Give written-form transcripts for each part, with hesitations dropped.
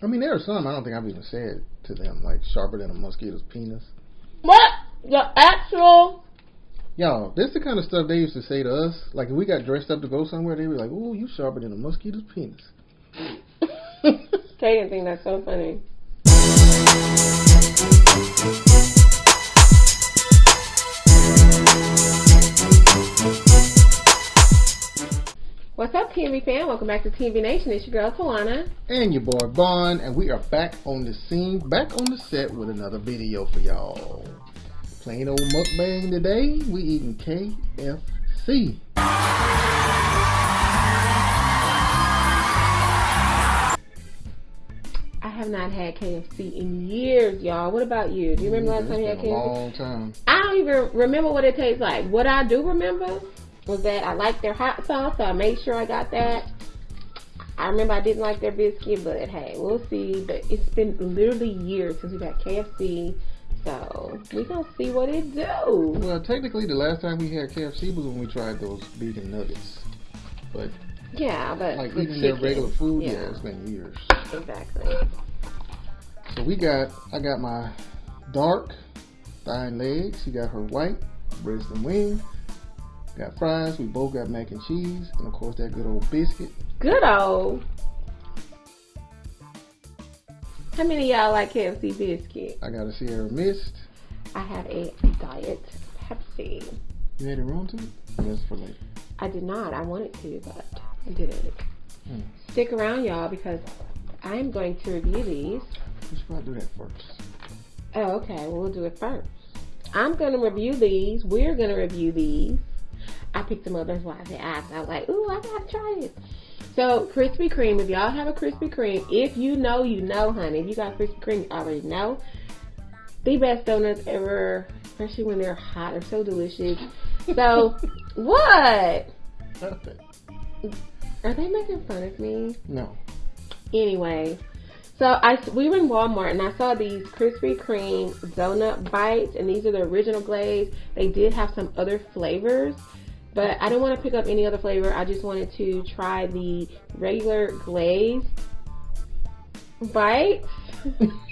I mean, there are some I don't think I've even said to them, like sharper than a mosquito's penis. What? The actual... Y'all, this is the kind of stuff they used to say to us. Like, if we got dressed up to go somewhere, they were like, ooh, you sharper than a mosquito's penis. Kaden think that's so funny. What's up, T&V fam? Welcome back to T&V Nation. It's your girl, Taiwana. And your boy, Bon. And we are back on the scene, back on the set with another video for y'all. Plain old mukbang today. We eating KFC. I have not had KFC in years, y'all. What about you? Do you remember last time you had KFC? A long time. I don't even remember what it tastes like. What I do remember was that I liked their hot sauce, so I made sure I got that. I remember I didn't like their biscuit, but hey, we'll see. But it's been literally years since we got KFC, so we're going to see what it do. Well, technically, the last time we had KFC was when we tried those vegan nuggets. But yeah, but like eating their regular food, yeah, it's been years. Exactly. So I got my dark thigh legs. She got her white breast and wing. Got fries. We both got mac and cheese, and of course that good old biscuit. Good old. How many of y'all like KFC biscuit? I got a Sierra Mist. I have a Diet Pepsi. You had it wrong too? That's for later. I did not. I wanted to, but I didn't. Stick around, y'all, because I'm going to review these. We should probably do that first. Oh, okay. Well, we'll do it first. I'm going to review these. We're going to review these. I picked them up. That's why I said I was like, ooh, I got to try it. So, Krispy Kreme. If y'all have a Krispy Kreme, if you know, you know, honey. If you got Krispy Kreme, you already know. The best donuts ever, especially when they're hot. They're so delicious. So, what? Nothing. Are they making fun of me? No. Anyway, so we were in Walmart and I saw these Krispy Kreme donut bites, and these are the original glaze. They did have some other flavors, but I didn't want to pick up any other flavor. I just wanted to try the regular glaze bites.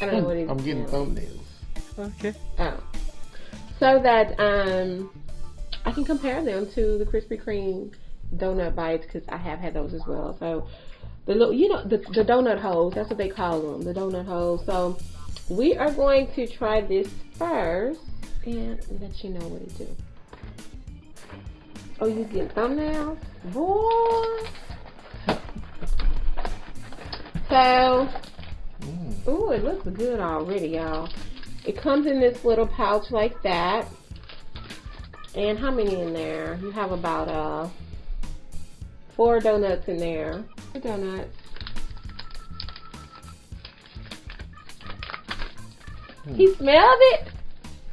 I don't know what it is. I'm getting thumbnails. Okay. Oh. So that I can compare them to the Krispy Kreme donut bites, because I have had those as well. So the little, you know, the donut holes, that's what they call them, the donut holes. So we are going to try this first and let you know what it do. Oh, you getting thumbnails? Boy. So, ooh, it looks good already, y'all. It comes in this little pouch like that. And how many in there? You have about 4 donuts in there. 4 donuts. He smelled it?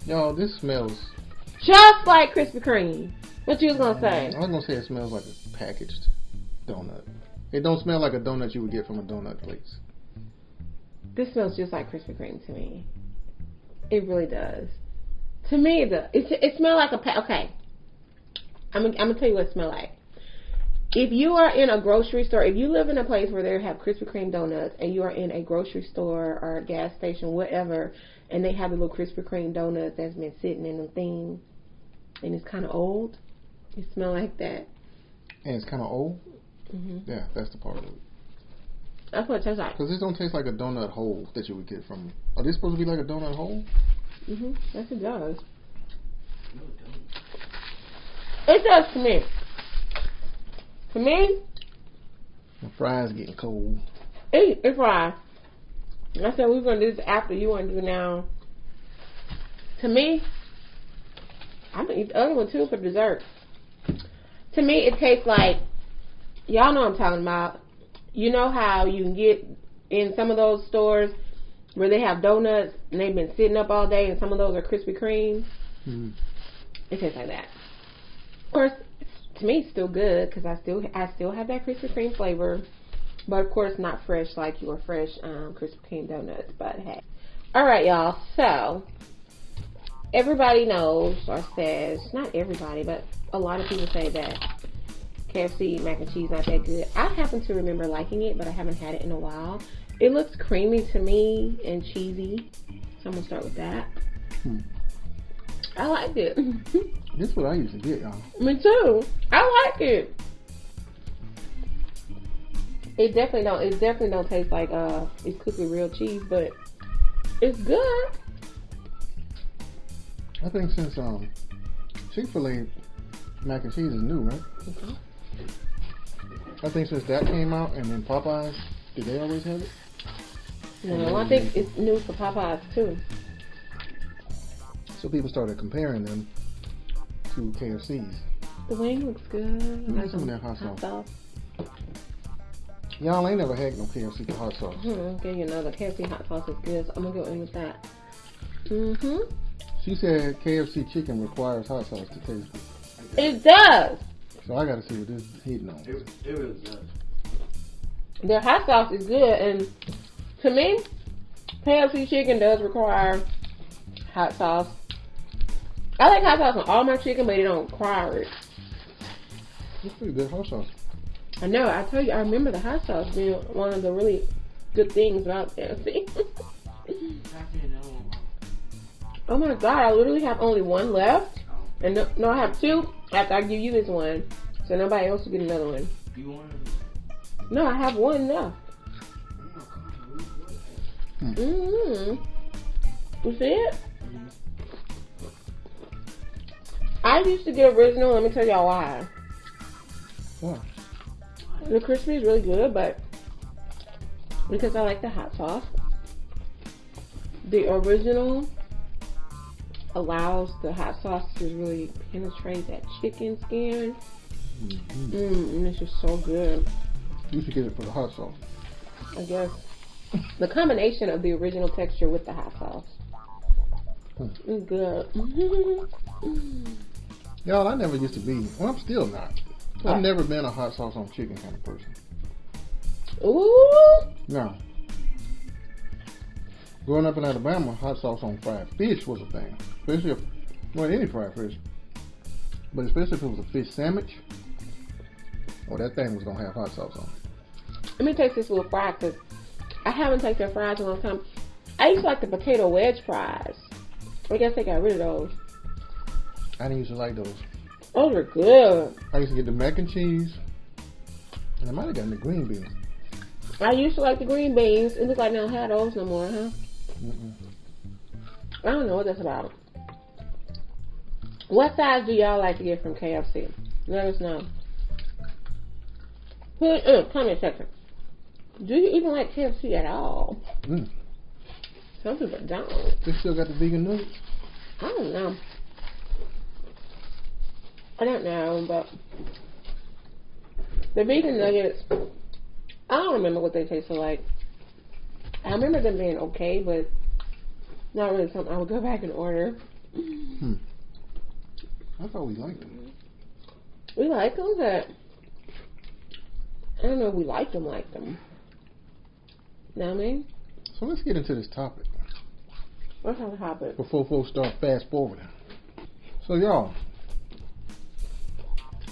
Yo, this smells just like Krispy Kreme. What you was gonna say? I was gonna say it smells like a packaged donut. It don't smell like a donut you would get from a donut place. This smells just like Krispy Kreme to me. It really does. To me, it smells like a okay. I'm gonna tell you what it smells like. If you are in a grocery store, if you live in a place where they have Krispy Kreme donuts, and you are in a grocery store or a gas station, whatever, and they have the little Krispy Kreme donuts that's been sitting in the thing, and it's kind of old, it smells like that. And it's kind of old? Mm-hmm. Yeah, that's the part of it. That's what it tastes like. Because this don't taste like a donut hole that you would get from... Are they supposed to be like a donut hole? Mm-hmm. Yes, it does. It does to me. To me, the fries getting cold. It's fries. I said we were going to do this after. You want to do it now. To me, I'm going to eat the other one too for dessert. To me, it tastes like, y'all know what I'm talking about. You know how you can get in some of those stores where they have donuts and they've been sitting up all day, and some of those are Krispy Kreme? Mm-hmm. It tastes like that. Of course, to me, it's still good because I still have that Krispy Kreme flavor, but of course not fresh like your fresh Krispy Kreme donuts. But hey, all right, y'all. So everybody knows or says, not everybody, but a lot of people say that KFC mac and cheese not that good. I happen to remember liking it, but I haven't had it in a while. It looks creamy to me and cheesy. So I'm gonna start with that. I like it. This is what I used to get, y'all. Me too. I like it. It definitely don't taste like it's cooked with real cheese, but it's good. I think since Chick-fil-A mac and cheese is new, right? Okay. I think since that came out, and then Popeyes, did they always have it? No, I think it's new for Popeyes too. So people started comparing them to KFC's. The wing looks good. Give me some of that hot sauce. Y'all ain't never had no KFC hot sauce. Okay, you know the KFC hot sauce is good, so I'm gonna go in with that. She said KFC chicken requires hot sauce to taste good. It does. So I gotta see what this is hitting on. It really does. Their hot sauce is good, and to me, KFC chicken does require hot sauce. I like hot sauce on all my chicken, but it don't require it. It's pretty good hot sauce. I know. I tell you, I remember the hot sauce being one of the really good things about KFC. Oh my god! I literally have only one left, and no, I have two. After I give you this one, so nobody else will get another one. You want it? No, I have one left. You see it? I used to get original. Let me tell y'all why. Why? The crispy is really good, but because I like the hot sauce, the original allows the hot sauce to really penetrate that chicken skin. And it's just so good. You should get it for the hot sauce. I guess the combination of the original texture with the hot sauce is good. Y'all, I never used to be. Well, I'm still not. What? I've never been a hot sauce on chicken kind of person. Ooh. No. Growing up in Alabama, hot sauce on fried fish was a thing. Especially if, well, any fried fish. But especially if it was a fish sandwich. Oh, that thing was going to have hot sauce on it. Let me taste this little fry because I haven't tasted fries in a long time. I used to like the potato wedge fries. I guess they got rid of those. I didn't used to like those. Those are good. I used to get the mac and cheese. And I might have gotten the green beans. I used to like the green beans. It looks like they don't have those no more, huh? I don't know what that's about. What size do y'all like to get from KFC? Let us know. Comment section. Do you even like KFC at all? Some people don't. They still got the vegan nuggets? I don't know. I don't know, but the vegan nuggets, I don't remember what they tasted like. I remember them being okay, but not really something I would go back and order. I thought we liked them. We like them, but I don't know if we like them. Know what I mean? So let's get into this topic. What's on the topic? Before folks start fast forwarding. So y'all,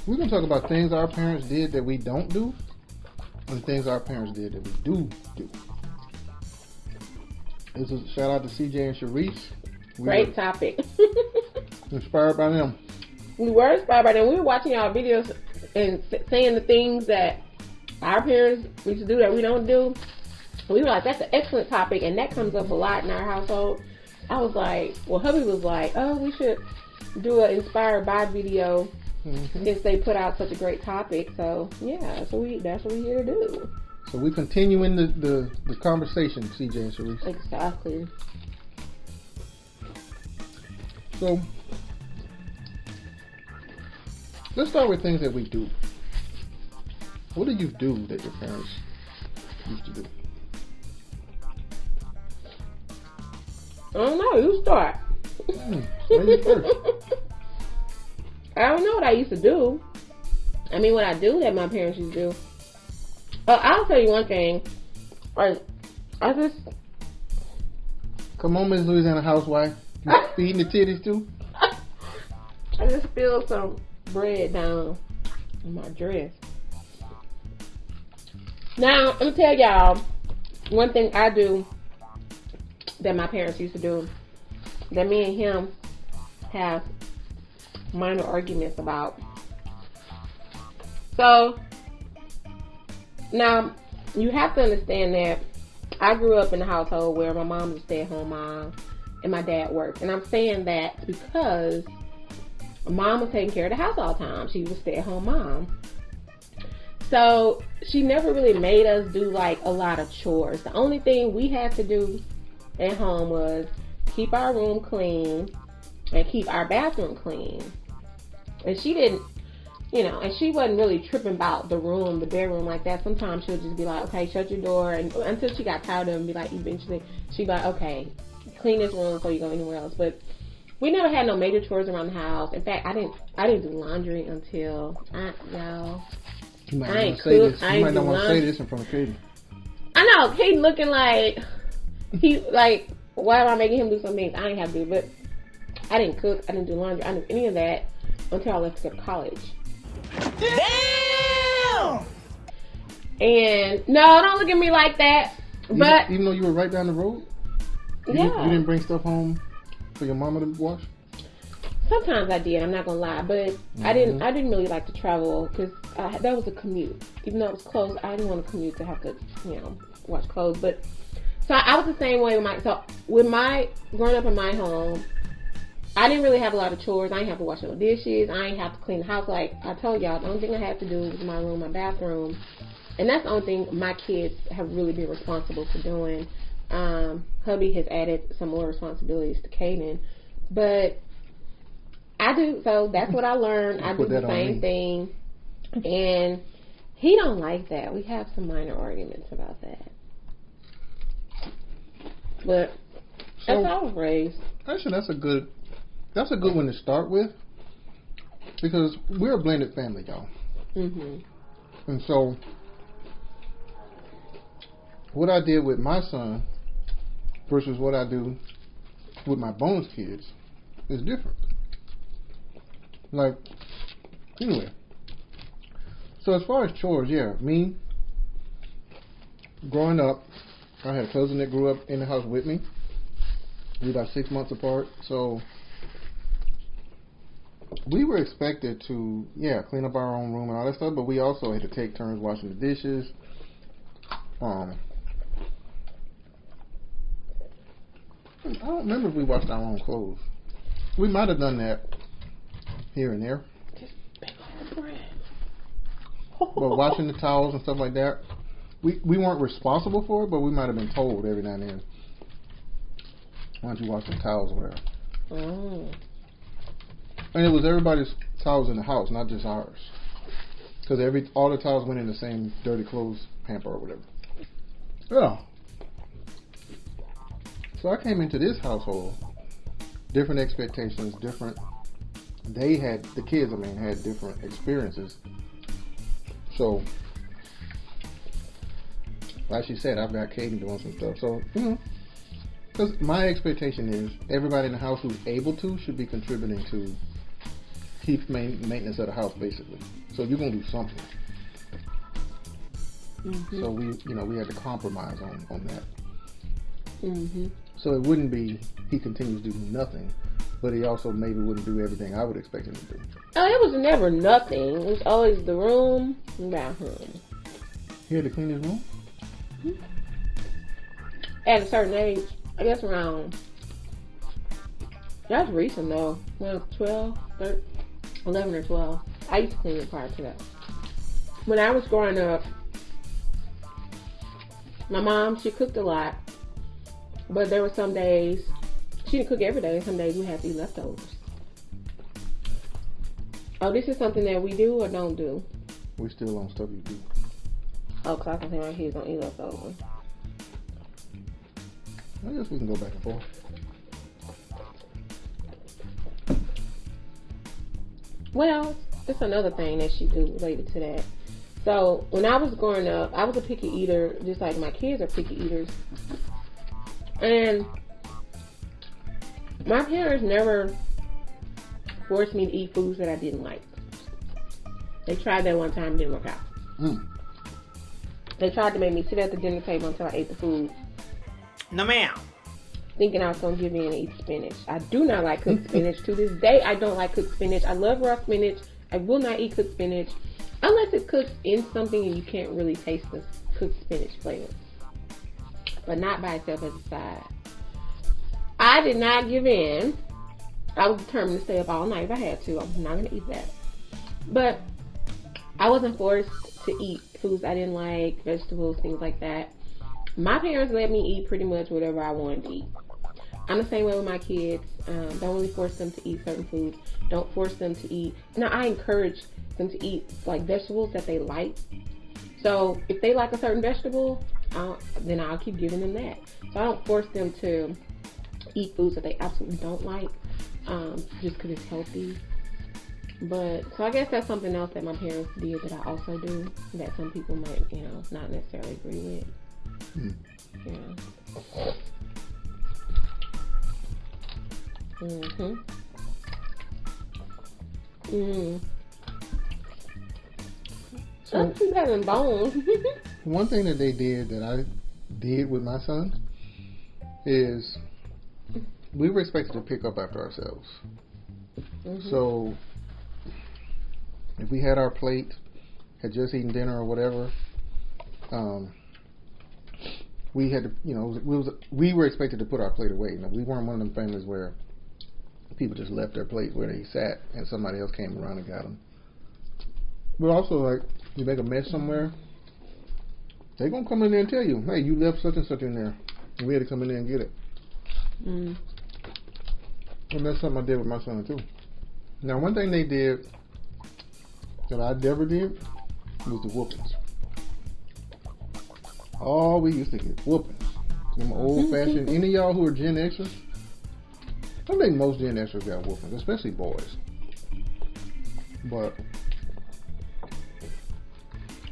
we're going to talk about things our parents did that we don't do, and things our parents did that we do. This is a shout out to CJ and Shereese. Great topic. Inspired by them. We were inspired by them. We were watching our videos and saying the things that our parents used to do that we don't do. We were like, that's an excellent topic, and that comes up a lot in our household. I was like, well, hubby was like, oh, we should do an inspired by video since they put out such a great topic. So yeah, so that's what we're here to do. So we continuing the conversation, CJ and Shereese. Exactly. So let's start with things that we do. What do you do that your parents used to do? I don't know. You start. Ladies first. I don't know what I used to do. I mean, what I do that my parents used to do. I'll tell you one thing. I just... Come on, Miss Louisiana housewife. You feeding the titties too? I just spilled some bread down in my dress. Now, let me tell y'all, one thing I do that my parents used to do, that me and him have minor arguments about. So, now, you have to understand that I grew up in a household where my mom was a stay-at-home mom and my dad worked. And I'm saying that because mom was taking care of the house all the time. She was a stay-at-home mom. So she never really made us do like a lot of chores. The only thing we had to do at home was keep our room clean and keep our bathroom clean. And she didn't, you know, and she wasn't really tripping about the room, the bedroom like that. Sometimes she'll just be like, okay, shut your door. And until she got tired of it and be like, eventually, she'd be like, okay, clean this room before you go anywhere else. But we never had no major chores around the house. In fact, I didn't do laundry until, y'all. You might not want to say this in front of Katie. I know, Katie looking like, why am I making him do some things I ain't have to do? But I didn't cook, I didn't do laundry, I didn't do any of that until I left to go to college. Damn! And no, don't look at me like that. But even though you were right down the road, you didn't bring stuff home for your mama to wash. Sometimes I did. I'm not gonna lie, but I didn't really like to travel because that was a commute. Even though it was close, I didn't want to commute to have to, wash clothes. But so I was the same way with my growing up in my home. I didn't really have a lot of chores. I didn't have to wash no dishes. I didn't have to clean the house. Like I told y'all, the only thing I had to do was my room, my bathroom. And that's the only thing my kids have really been responsible for doing. Hubby has added some more responsibilities to Kaden. But I do, so that's what I learned. I do the same thing. And he don't like that. We have some minor arguments about that. But that's how I was raised. Actually, that's a good one to start with, because we're a blended family, y'all. Mhm. And so, what I did with my son versus what I do with my bonus kids is different. Like, anyway. So as far as chores, me, growing up, I had a cousin that grew up in the house with me. We were about 6 months apart, so we were expected to, clean up our own room and all that stuff, but we also had to take turns washing the dishes. I don't remember if we washed our own clothes. We might have done that here and there. Just big old bread. But washing the towels and stuff like that, we weren't responsible for it, but we might have been told every now and then, why don't you wash the towels or whatever. Oh. And it was everybody's towels in the house, not just ours. Because all the towels went in the same dirty clothes hamper or whatever. Yeah. So I came into this household, different expectations, the kids had different experiences. So, like she said, I've got Kaden doing some stuff. So, because my expectation is everybody in the house who's able to should be contributing to keep maintenance of the house, basically. So you're gonna do something. Mm-hmm. So we had to compromise on that. Mm-hmm. So it wouldn't be he continues to do nothing, but he also maybe wouldn't do everything I would expect him to do. Oh, it was never nothing. It was always the room and bathroom. He had to clean his room? Mm-hmm. At a certain age, I guess around, that's recent though, when I was 12, 13, 11 or 12. I used to clean it prior to that. When I was growing up, my mom, she cooked a lot, but there were some days, she didn't cook every day, some days we had to eat leftovers. Oh, this is something that we do or don't do? We still on stuff you do. Oh, because I can say my kids don't eat leftovers. I guess we can go back and forth. Well, it's another thing that she do related to that. So, when I was growing up, I was a picky eater, just like my kids are picky eaters. And my parents never forced me to eat foods that I didn't like. They tried that one time, didn't work out. They tried to make me sit at the dinner table until I ate the food. No, ma'am. Thinking I was going to give in and eat spinach. I do not like cooked spinach. To this day, I don't like cooked spinach. I love raw spinach. I will not eat cooked spinach unless it's cooked in something and you can't really taste the cooked spinach flavor. But not by itself as a side. I did not give in. I was determined to stay up all night if I had to. I was not going to eat that. But I wasn't forced to eat foods I didn't like, vegetables, things like that. My parents let me eat pretty much whatever I wanted to eat. I'm the same way with my kids. Don't really force them to eat certain foods. Don't force them to eat. Now, I encourage them to eat like vegetables that they like. So if they like a certain vegetable, then I'll keep giving them that. So I don't force them to eat foods that they absolutely don't like, just because it's healthy. But so I guess that's something else that my parents did that I also do that some people might, not necessarily agree with. Yeah. So keep having bones. One thing that they did that I did with my son is we were expected to pick up after ourselves. So if we had our plate, had just eaten dinner or whatever, we had to, we were expected to put our plate away. Now, we weren't one of them families where people just left their plate where they sat and somebody else came around and got them. But also, like, you make a mess somewhere, they're going to come in there and tell you, hey, you left such and such in there. And we had to come in there and get it. And that's something I did with my son, too. Now, one thing they did that I never did was the whoopings. Oh, we used to get whoopings. Them old-fashioned. Any of y'all who are Gen Xers? I think most Gen Xers got whoopings, especially boys. But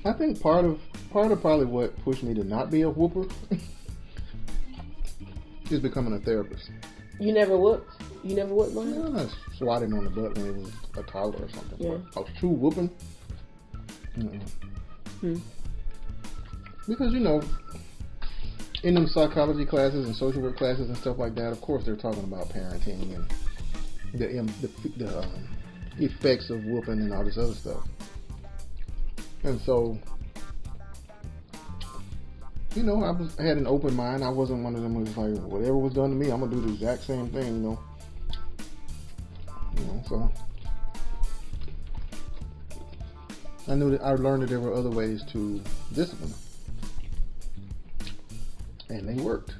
I think part of probably what pushed me to not be a whooper is becoming a therapist. You never whooped? You never whooped one? Yeah, I swat him on the butt when he was a toddler or something. Yeah. But a true whooping? Because, in them psychology classes and social work classes and stuff like that, of course they're talking about parenting and the effects of whooping and all this other stuff. And so, I had an open mind. I wasn't one of them who was like, whatever was done to me, I'm going to do the exact same thing, so I learned that there were other ways to discipline. And they worked.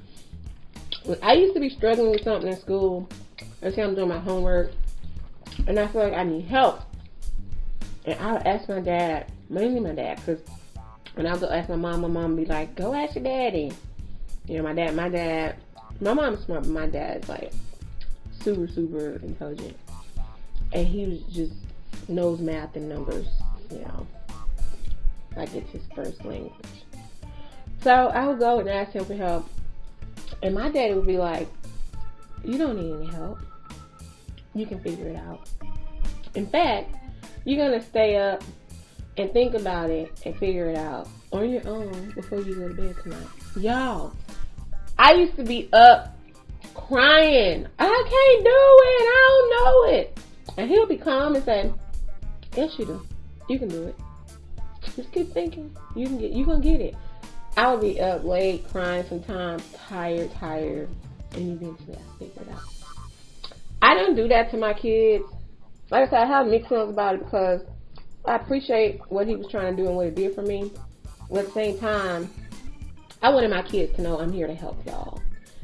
I used to be struggling with something in school. Let's say I'm doing my homework, and I feel like I need help. And I would ask my dad, mainly my dad, because when I would go ask my mom would be like, go ask your daddy. My mom's smart, but my dad's like super, super intelligent. And he just knows math and numbers, like it's his first language. So I would go and ask him for help, and my daddy would be like, you don't need any help. You can figure it out. In fact, you're going to stay up and think about it and figure it out on your own before you go to bed tonight. Y'all, I used to be up crying. I can't do it. I don't know it. And he'll be calm and say, yes, you do. You can do it. Just keep thinking. You're going to get it. I would be up late, crying sometimes, tired, and eventually I figured it out. I don't do that to my kids. Like I said, I have mixed feelings about it because I appreciate what he was trying to do and what it did for me. But at the same time, I wanted my kids to know I'm here to help y'all.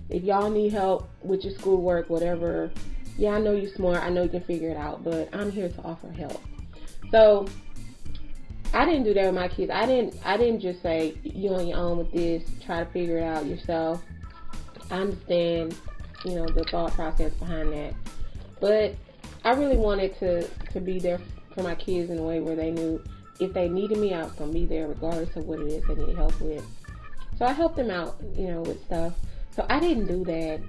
If y'all need help with your schoolwork, whatever, yeah, I know you're smart. I know you can figure it out, but I'm here to offer help. So I didn't do that with my kids. I didn't just say, you on your own with this, try to figure it out yourself. I understand, the thought process behind that. But I really wanted to be there for my kids in a way where they knew if they needed me, I was going to be there regardless of what it is they needed help with. So I helped them out, with stuff. So I didn't do that,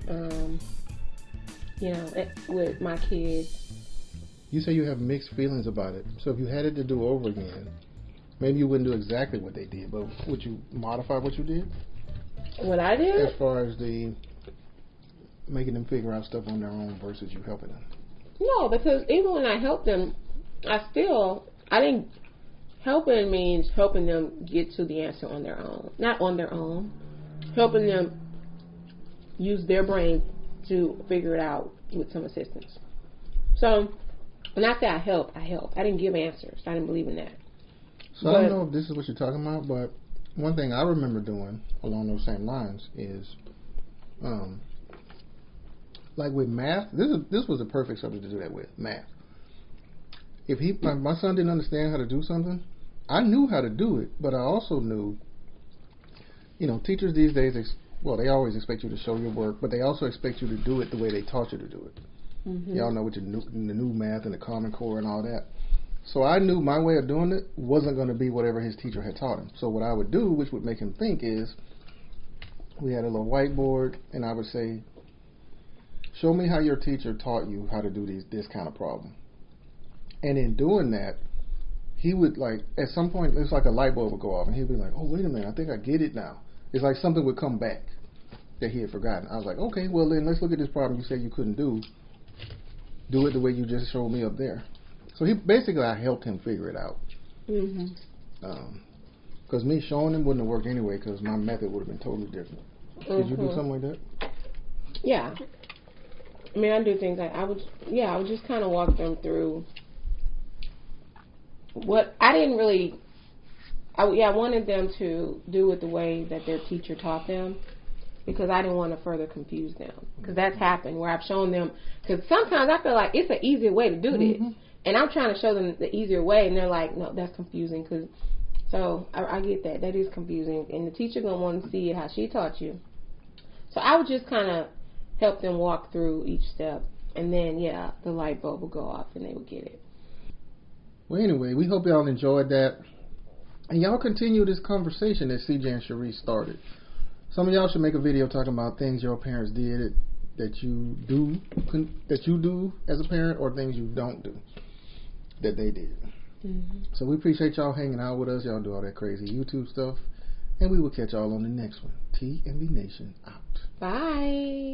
with my kids. You say you have mixed feelings about it. So if you had it to do over again, maybe you wouldn't do exactly what they did, but would you modify what you did? What I did? As far as the making them figure out stuff on their own versus you helping them. No, because even when I helped them, I didn't. Helping means helping them get to the answer on their own. Not on their own. Helping them use their brain to figure it out with some assistance. So, when I say I helped. I didn't give answers. I didn't believe in that. So I don't know if this is what you're talking about, but one thing I remember doing along those same lines is, like with math, this was a perfect subject to do that with, math. If my son didn't understand how to do something, I knew how to do it, but I also knew, teachers these days, they always expect you to show your work, but they also expect you to do it the way they taught you to do it. Mm-hmm. Y'all know with the new math and the Common Core and all that. So I knew my way of doing it wasn't going to be whatever his teacher had taught him. So what I would do, which would make him think, is we had a little whiteboard, and I would say, show me how your teacher taught you how to do this kind of problem. And in doing that, he would, at some point, it's like a light bulb would go off, and he'd be like, oh, wait a minute, I think I get it now. It's like something would come back that he had forgotten. I was like, okay, well, then let's look at this problem you said you couldn't do. Do it the way you just showed me up there. So I helped him figure it out. Because me showing him wouldn't have worked anyway, because my method would have been totally different. Did you do something like that? Yeah. I mean, I do things like I would just kind of walk them through what I didn't really. I wanted them to do it the way that their teacher taught them, because I didn't want to further confuse them. Because that's happened where I've shown them. Because sometimes I feel like it's an easier way to do this, and I'm trying to show them the easier way, and they're like, no, that's confusing. So I get that. That is confusing, and the teacher gonna want to see it how she taught you. So I would just kind of help them walk through each step, and then the light bulb will go off and they will get it. Well, anyway, we hope y'all enjoyed that, and y'all continue this conversation that CJ and Shereese started. Some of y'all should make a video talking about things your parents did that you do as a parent, or things you don't do that they did. So we appreciate y'all hanging out with us. Y'all do all that crazy YouTube stuff, and we will catch y'all on the next one. T&V Nation out. Bye.